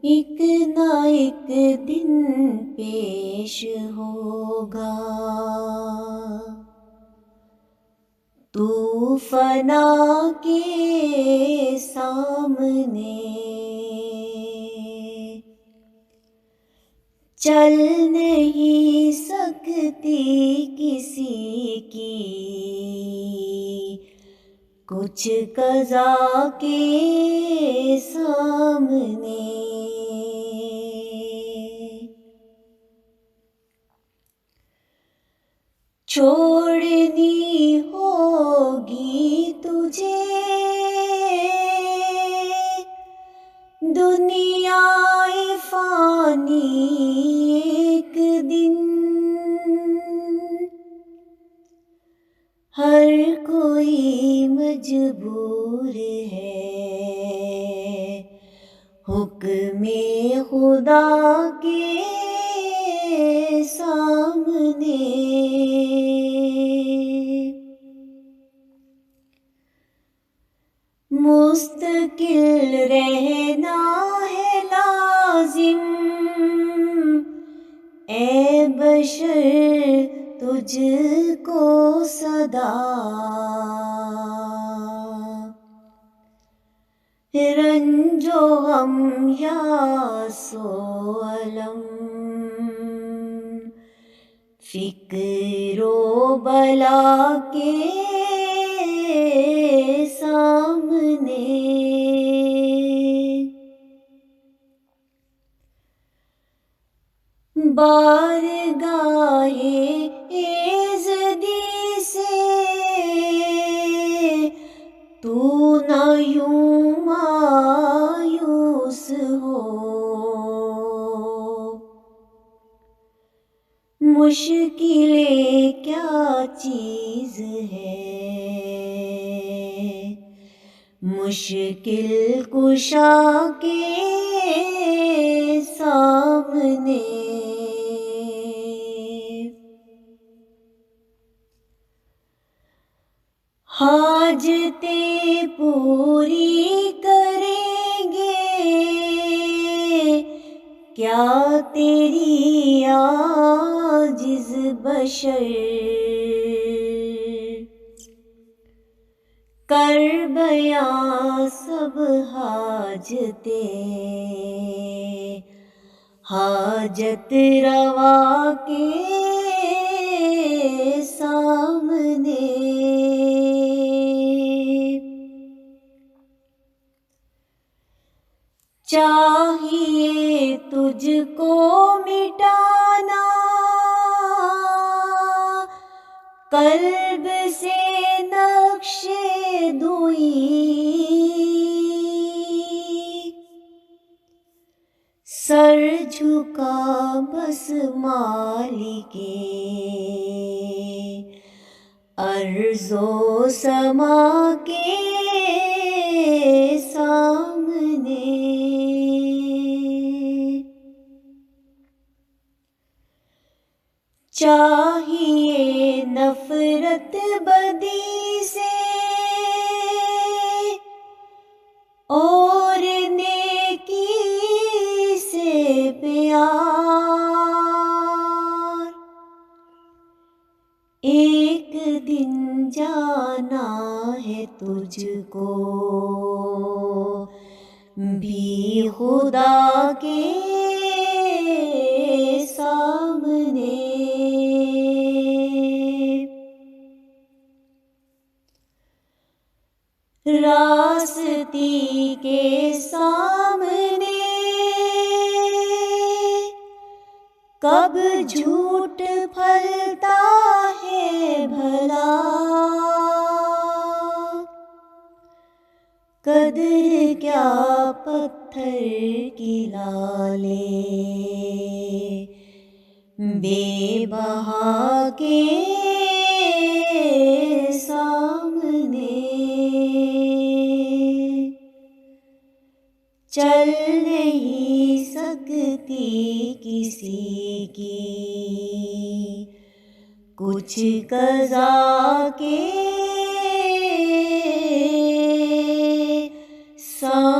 एक ना एक दिन पेश होगा। तू फना के सामने चल नहीं सकती किसी की कुछ क़ज़ा के सामने। छोड़नी होगी तुझे दुनियाए फ़ानी एक दिन। हर कोई मजबूर है हुक्मे खुदा के सामने। मुस्तकिल रहना है लाजिम ए बशर तुझको सदा। रंजो गम या सो अलम फिक्रो बला के सामने। बारगाहे इज़्ज़दी से तू न यूं मायूस हो। मुश्किलें क्या चीज़ है मुश्किल कुशा के सामने। हाजतें पूरी करेंगे क्या तेरी आजिज़ बशर। कर बयां सब हाजतें हाजत रवा के सामने। चाहिए तुझको मिटाना कल्ब से नक्शे दुई। सर झुका बस मालिके अर्ज़ो समा के सामने। चाहिए नफ़रत बदी से और नेकी से प्यार। एक दिन जाना है तुझको भी खुदा के सामने। रास्ती के सामने कब झूठ फलता है भला। कदर क्या पत्थर की लाले बेबहा के सामने। चल नहीं सकती किसी की कुछ क़ज़ा के सामने।